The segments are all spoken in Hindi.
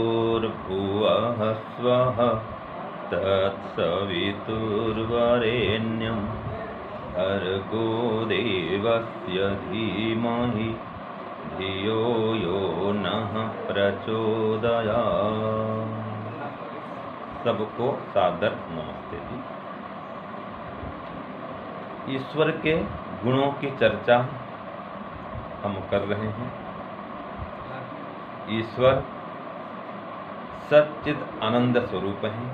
भूर्भुवः स्वः तत्सवितुर्वरेण्यं भर्गो देवस्य धीमहि धियो यो नः प्रचोदयात्। सबको सादर नमस्ते जी। ईश्वर के गुणों की चर्चा हम कर रहे हैं। ईश्वर सच्चिद आनंद स्वरूप हैं,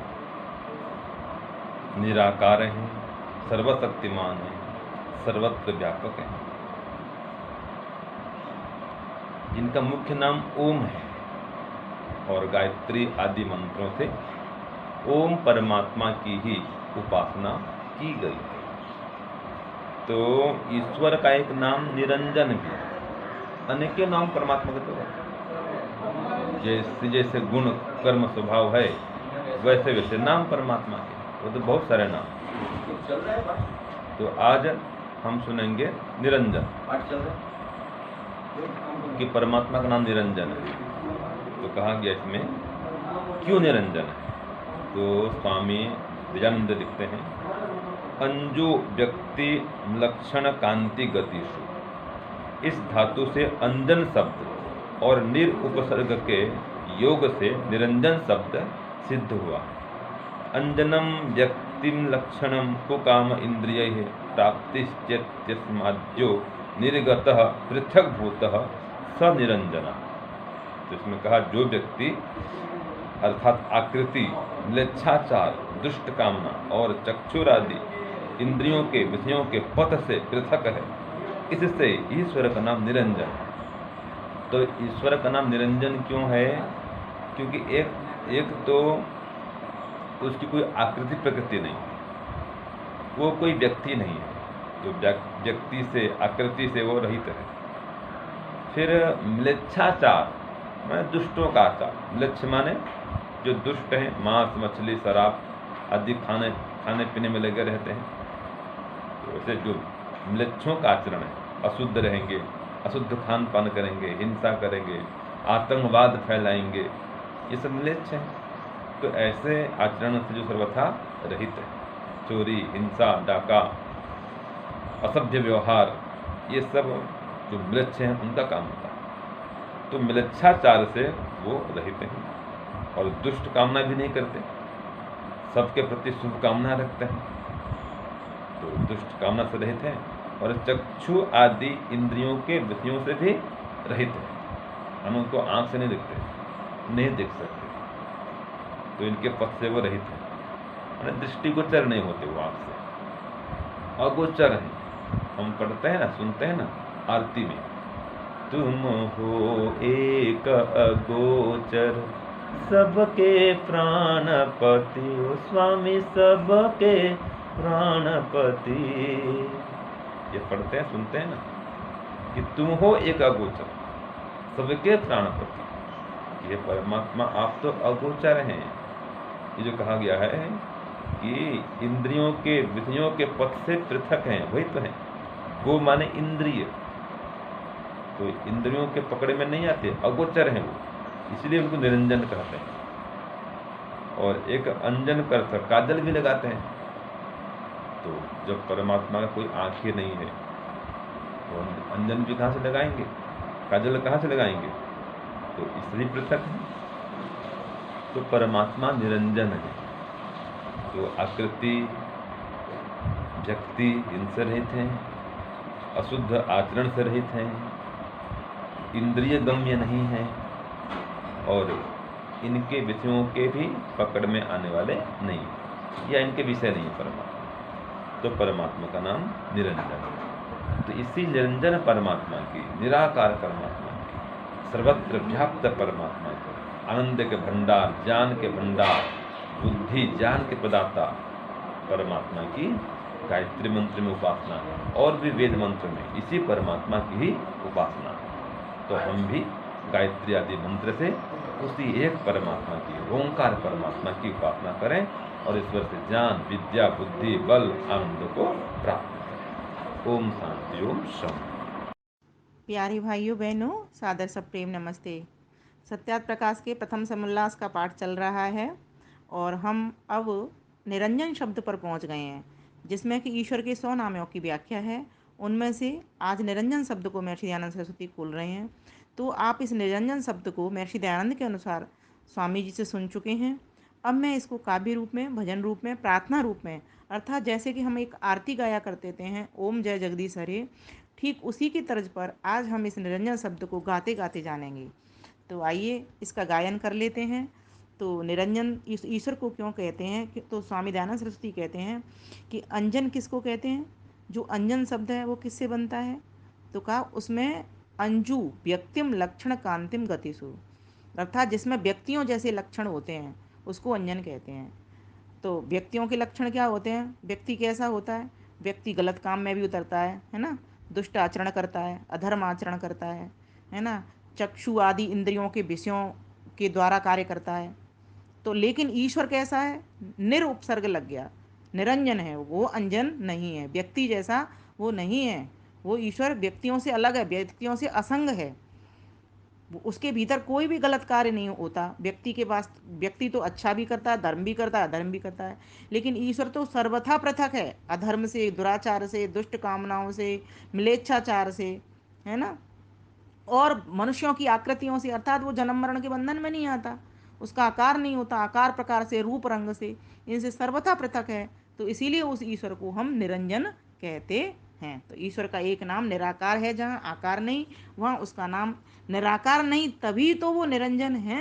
निराकार हैं, सर्वशक्तिमान हैं, सर्वत्र व्यापक हैं, जिनका मुख्य नाम ओम है और गायत्री आदि मंत्रों से ओम परमात्मा की ही उपासना की गई है। तो ईश्वर का एक नाम निरंजन भी है। अनेकों नाम परमात्मा के तो जैसे जैसे गुण कर्म स्वभाव है वैसे वैसे नाम परमात्मा के, वो तो बहुत सारे नाम। तो आज हम सुनेंगे निरंजन, कि परमात्मा का नाम निरंजन है। तो कहा गया इसमें क्यों निरंजन है? तो स्वामी विजयानंद लिखते हैं, अंजु व्यक्ति लक्षण कांति गतिषु। इस धातु से अंजन शब्द और निर उपसर्ग के योग से निरंजन शब्द सिद्ध हुआ। अंजनम व्यक्तिम लक्षणम कुकाम इंद्रियैः प्राप्तिश्चेत्यस्माद्यो निर्गतः पृथक भूतः स निरंजना। तो इसमें कहा जो व्यक्ति अर्थात आकृति, म्लेच्छाचार, दुष्ट कामना और चक्षुरादि इंद्रियों के विषयों के पथ से पृथक है, इससे ईश्वर का नाम निरंजन है। तो ईश्वर का नाम निरंजन क्यों है? क्योंकि एक तो उसकी कोई आकृति प्रकृति नहीं है, वो कोई व्यक्ति नहीं है, तो व्यक्ति से आकृति से वो रहित है। फिर म्लेच्छाचार माने दुष्टों का आचार। म्लेच्छ माने जो दुष्ट हैं, मांस मछली शराब आदि खाने पीने में लगे रहते हैं। तो वैसे जो म्लेच्छों का आचरण है, अशुद्ध रहेंगे, अशुद्ध खान पान करेंगे, हिंसा करेंगे, आतंकवाद फैलाएंगे, ये सब म्लेच्छ हैं। तो ऐसे आचरण से जो सर्वथा रहित है, चोरी, हिंसा, डाका, असभ्य व्यवहार, ये सब जो म्लेच्छ हैं उनका काम होता है। तो म्लेच्छाचार से वो रहित हैं और दुष्ट कामना भी नहीं करते, सबके प्रति शुभकामना रखते हैं, तो दुष्ट कामना से रहित हैं। और चक्षु आदि इंद्रियों के विषयों से भी रहित है। हम उनको आंख से नहीं देखते, नहीं देख सकते, तो इनके पथ से वो रहित है, माने दृष्टिगोचर नहीं होते वो आंख से, अगोचर है। हम पढ़ते हैं ना, सुनते हैं ना आरती में, तुम हो एक अगोचर सबके प्राणपति, ओ स्वामी सबके प्राणपति, ये पढ़ते हैं सुनते हैं ना, कि तुम हो एक अगोचर सबके प्राणपति। ये परमात्मा आप तो अगोचर हैं। ये जो कहा गया है कि इंद्रियों के विषयों के पथ से पृथक हैं, वही तो है। गो माने इंद्रिय, तो इंद्रियों के पकड़े में नहीं आते, अगोचर हैं वो, इसलिए उनको निरंजन कहते हैं। और एक अंजन करता काजल भी लगाते हैं। तो जब परमात्मा का कोई आंखें नहीं है तो अंजन भी कहाँ से लगाएंगे, काजल कहाँ से लगाएंगे? तो इसलिए पृथक है। तो परमात्मा निरंजन है, तो आकृति, व्यक्ति इनसे रहित हैं, अशुद्ध आचरण से रहित हैं, इंद्रिय गम्य नहीं है और इनके विषयों के भी पकड़ में आने वाले नहीं, या इनके विषय नहीं है परमात्मा। तो परमात्मा का नाम निरंजन है। तो इसी निरंजन परमात्मा की, निराकार परमात्मा की, सर्वत्र व्याप्त परमात्मा की, आनंद के भंडार, ज्ञान के भंडार, बुद्धि ज्ञान के प्रदाता परमात्मा की गायत्री मंत्र में उपासना है और भी वेद मंत्र में इसी परमात्मा की ही उपासना है। तो हम भी गायत्री आदि मंत्र से उसी एक परमात्मा की, ओंकार परमात्मा की उपासना करें और ईश्वर से ज्ञान, विद्या, बुद्धि, बल, आनंद को प्राप्त करें। ओम शांति, ओम शांति। प्यारे भाइयों बहनों, सादर सब प्रेम नमस्ते। सत्यार्थ प्रकाश के प्रथम समोल्लास का पाठ चल रहा है और हम अब निरंजन शब्द पर पहुंच गए हैं, जिसमें कि ईश्वर के 100 नामों की व्याख्या है। उनमें से आज निरंजन शब्द को महर्षि दयानंद सरस्वती खोल रहे हैं। तो आप इस निरंजन शब्द को महर्षि दयानंद के अनुसार स्वामी जी से सुन चुके हैं। अब मैं इसको काव्य रूप में, भजन रूप में, प्रार्थना रूप में, अर्थात जैसे कि हम एक आरती गाया करते थे हैं, ओम जय जगदीश हरे, ठीक उसी की तर्ज पर आज हम इस निरंजन शब्द को गाते गाते जानेंगे। तो आइए इसका गायन कर लेते हैं। तो निरंजन ईश्वर को क्यों कहते हैं तो स्वामी दयानंद सरस्वती कहते हैं कि अंजन किसको कहते हैं। जो अंजन शब्द है वो किससे बनता है, तो कहा उसमें अंजू व्यक्तिम लक्षण कांतिम गतिसु, अर्थात जिसमें व्यक्तियों जैसे लक्षण होते हैं उसको अंजन कहते हैं। तो व्यक्तियों के लक्षण क्या होते हैं, व्यक्ति कैसा होता है, व्यक्ति गलत काम में भी उतरता है ना, दुष्ट आचरण करता है, अधर्म आचरण करता है ना, चक्षु आदि इंद्रियों के विषयों के द्वारा कार्य करता है। तो लेकिन ईश्वर कैसा है, निरुपसर्ग लग गया, निरंजन है वो, अंजन नहीं है, व्यक्ति जैसा वो नहीं है। वो ईश्वर व्यक्तियों से अलग है, व्यक्तियों से असंग है। उसके भीतर कोई भी गलत कार्य नहीं होता। व्यक्ति के पास व्यक्ति तो अच्छा भी करता है, धर्म भी करता है, अधर्म भी करता है, लेकिन ईश्वर तो सर्वथा पृथक है, अधर्म से, दुराचार से, दुष्ट कामनाओं से, मिलेच्छाचार से, है ना, और मनुष्यों की आकृतियों से, अर्थात वो जन्म मरण के बंधन में नहीं आता, उसका आकार नहीं होता, आकार प्रकार से, रूप रंग से, इनसे सर्वथा पृथक है। तो इसीलिए उस ईश्वर को हम निरंजन कहते हैं। तो ईश्वर का एक नाम निराकार है, जहाँ आकार नहीं वहाँ उसका नाम निराकार नहीं, तभी तो वो निरंजन है।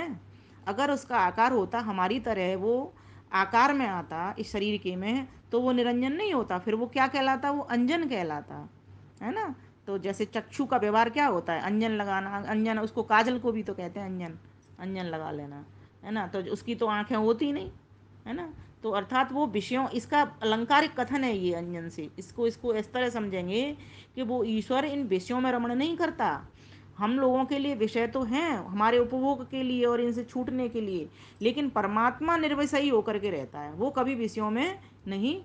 अगर उसका आकार होता हमारी तरह, वो आकार में आता इस शरीर के में, तो वो निरंजन नहीं होता, फिर वो क्या कहलाता, वो अंजन कहलाता, है ना। तो जैसे चक्षु का व्यवहार क्या होता है, अंजन लगाना, अंजन, उसको काजल को भी तो कहते हैं अंजन, अंजन लगा लेना, है ना। तो उसकी तो आंखें होती नहीं, है ना। तो अर्थात वो विषयों, इसका अलंकारिक कथन है ये अंजन से, इसको इसको इस तरह समझेंगे कि वो ईश्वर इन विषयों में रमण नहीं करता। हम लोगों के लिए विषय तो हैं, हमारे उपभोग के लिए और इनसे छूटने के लिए, लेकिन परमात्मा निर्विषयी होकर के रहता है, वो कभी विषयों में नहीं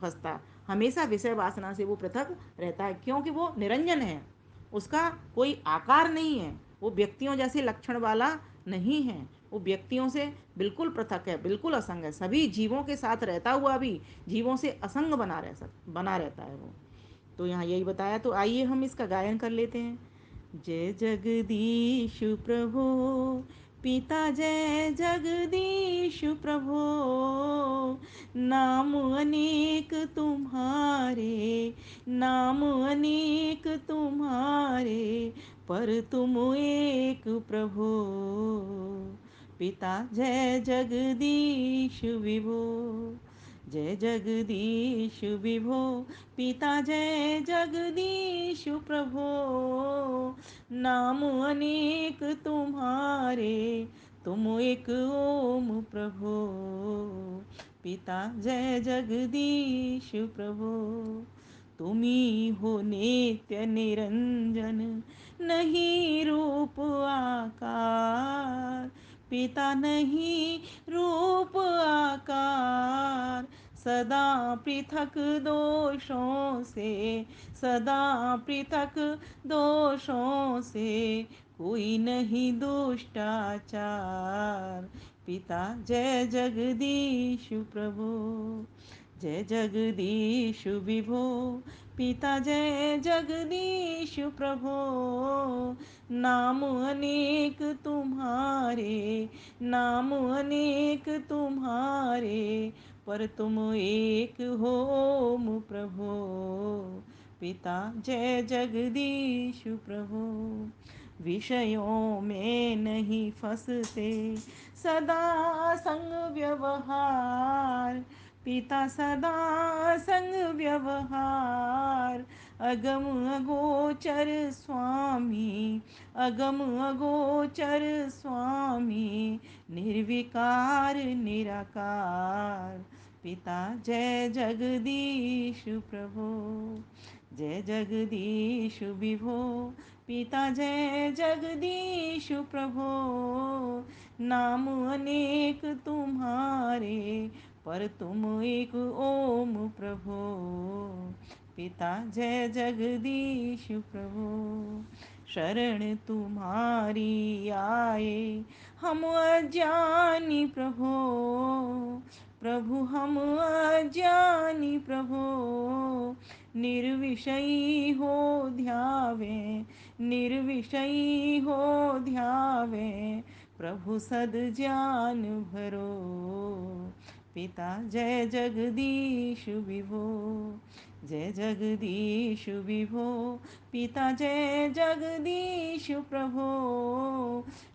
फंसता, हमेशा विषय वासना से वो पृथक रहता है, क्योंकि वो निरंजन है, उसका कोई आकार नहीं है, वो व्यक्तियों जैसे लक्षण वाला नहीं है, वो व्यक्तियों से बिल्कुल पृथक है, बिल्कुल असंग है, सभी जीवों के साथ रहता हुआ भी जीवों से असंग बना रहता है वो। तो यहाँ यही बताया। तो आइए हम इसका गायन कर लेते हैं। जय जगदीश प्रभो पिता, जय जगदीश प्रभो, नाम अनेक तुम्हारे, नाम अनेक तुम्हारे, पर तुम एक प्रभो। पिता जय जगदीश विभो, जय जगदीश विभो, पिता जय जगदीश प्रभो, नाम अनेक तुम्हारे, तुम एक ओम प्रभो। पिता जय जगदीश प्रभो, तुम्ही हो नित्य निरंजन, नहीं रूप आकार, पिता नहीं रूप आकार, सदा पृथक दोषों से, सदा पृथक दोषों से, कोई नहीं दुष्टाचार। पिता जय जगदीश प्रभु, जय जगदीश विभो, पिता जय जगदीश प्रभो, नाम अनेक तुम्हारे, नाम अनेक तुम्हारे, पर तुम एक हो प्रभो। पिता जय जगदीश प्रभो, विषयों में नहीं फंसते, सदा संग व्यवहार, पिता सदा संग व्यवहार, अगम अगोचर स्वामी, अगम अगोचर स्वामी, निर्विकार निराकार। पिता जय जगदीश प्रभो, जय जगदीश विभो, पिता जय जगदीश प्रभो, नाम अनेक तुम्हारे, पर तुम एक ओम प्रभो। पिता जय जगदीश प्रभु, शरण तुम्हारी आए, हम अज्ञानी प्रभु, प्रभु हम अज्ञानी प्रभु, निर्विषयी हो ध्यावे, निर्विषयी हो ध्यावे, प्रभु सद ज्ञान भरो, पिता जय जगदीश विभो, जय जगदीश विभो, पिता जय जगदीश प्रभो,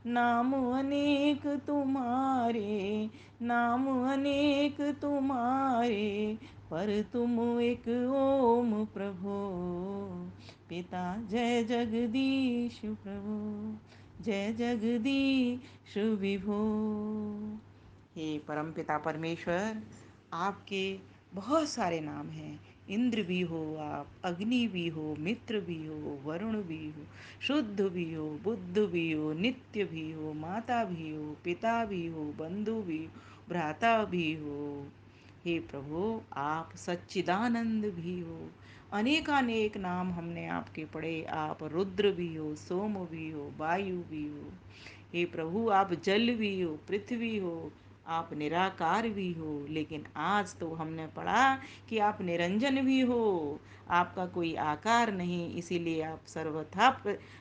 नाम अनेक तुम्हारे, नाम अनेक तुम्हारे, पर तुम एक ओम प्रभो, पिता जय जगदीश प्रभो, जय जगदीश विभो। हे परमपिता परमेश्वर, आपके बहुत सारे नाम हैं। इंद्र भी हो आप, अग्नि भी हो, मित्र भी हो, वरुण भी हो, शुद्ध भी हो, बुद्ध भी हो, नित्य भी हो, माता भी हो, पिता भी हो, बंधु भी हो, भ्राता भी हो। हे प्रभु, आप सच्चिदानंद भी हो। अनेकानेक नाम हमने आपके पढ़े। आप रुद्र भी हो, सोम भी हो, वायु भी हो। हे प्रभु, आप जल भी हो, पृथ्वी हो, आप निराकार भी हो। लेकिन आज तो हमने पढ़ा कि आप निरंजन भी हो। आपका कोई आकार नहीं, इसीलिए आप सर्वथा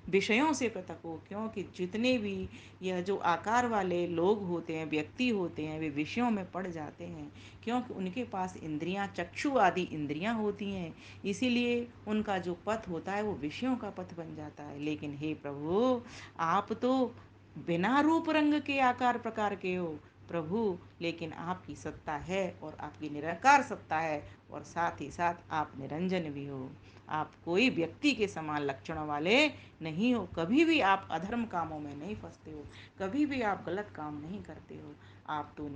विषयों से पृथक हो। क्योंकि जितने भी यह जो आकार वाले लोग होते हैं, व्यक्ति होते हैं, वे विषयों में पड़ जाते हैं। क्योंकि उनके पास इंद्रियां, चक्षु आदि इंद्रियां होती हैं, इसीलिए उनका जो पथ होता है वो विषयों का पथ बन जाता है। लेकिन हे प्रभु, आप तो बिना रूप रंग के आकार प्रकार के हो प्रभु, लेकिन आपकी सत्ता है और आपकी निराकार सत्ता है, और साथ ही साथ आप निरंजन भी हो। आप कोई व्यक्ति के समान लक्षण वाले नहीं हो। कभी भी आप अधर्म कामों में नहीं फंसते हो, कभी भी आप गलत काम नहीं करते हो। आप तो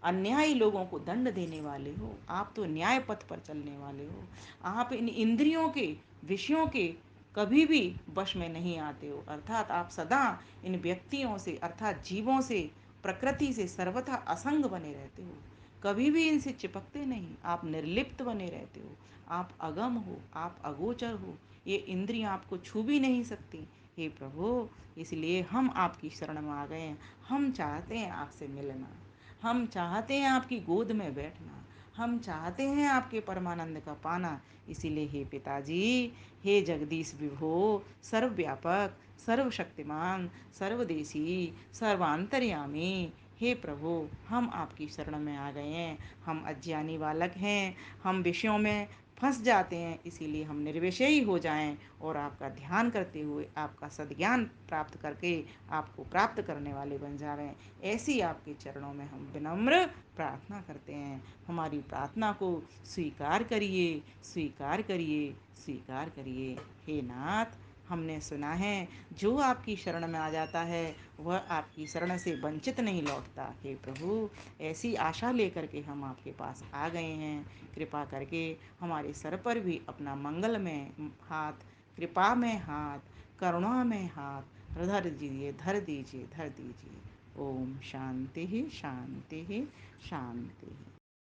अन्यायी लोगों को दंड देने वाले हो। आप तो न्याय पथ पर चलने वाले हो। आप इन इंद्रियों के, विषयों के कभी भी वश में नहीं आते हो। अर्थात आप सदा इन व्यक्तियों से, अर्थात जीवों से, प्रकृति से सर्वथा असंग बने रहते हो। कभी भी इनसे चिपकते नहीं। आप निर्लिप्त बने रहते हो। आप अगम हो, आप अगोचर हो। ये इंद्रियां आपको छू भी नहीं सकती। हे प्रभु, इसलिए हम आपकी शरण में आ गए हैं। हम चाहते हैं आपसे मिलना, हम चाहते हैं आपकी गोद में बैठना, हम चाहते हैं आपके परमानंद का पाना। इसीलिए हे पिताजी, हे जगदीश विभो, सर्वव्यापक, सर्वशक्तिमान, सर्वदेशी, सर्वांतर्यामी, हे प्रभु, हम आपकी शरण में आ गए हैं। हम अज्ञानी बालक हैं, हम विषयों में फंस जाते हैं। इसीलिए हम निर्विषयी हो जाएं और आपका ध्यान करते हुए आपका सद्ज्ञान प्राप्त करके आपको प्राप्त करने वाले बन जावें। ऐसी आपके चरणों में हम विनम्र प्रार्थना करते हैं। हमारी प्रार्थना को स्वीकार करिए, स्वीकार करिए, स्वीकार करिए। हे नाथ, हमने सुना है जो आपकी शरण में आ जाता है वह आपकी शरण से वंचित नहीं लौटता। हे प्रभु, ऐसी आशा लेकर के हम आपके पास आ गए हैं। कृपा करके हमारे सर पर भी अपना मंगल में हाथ, कृपा में हाथ, करुणा में हाथ धर दीजिए, धर दीजिए, धर दीजिए। ओम शांति ही, शांति ही, शांति ही।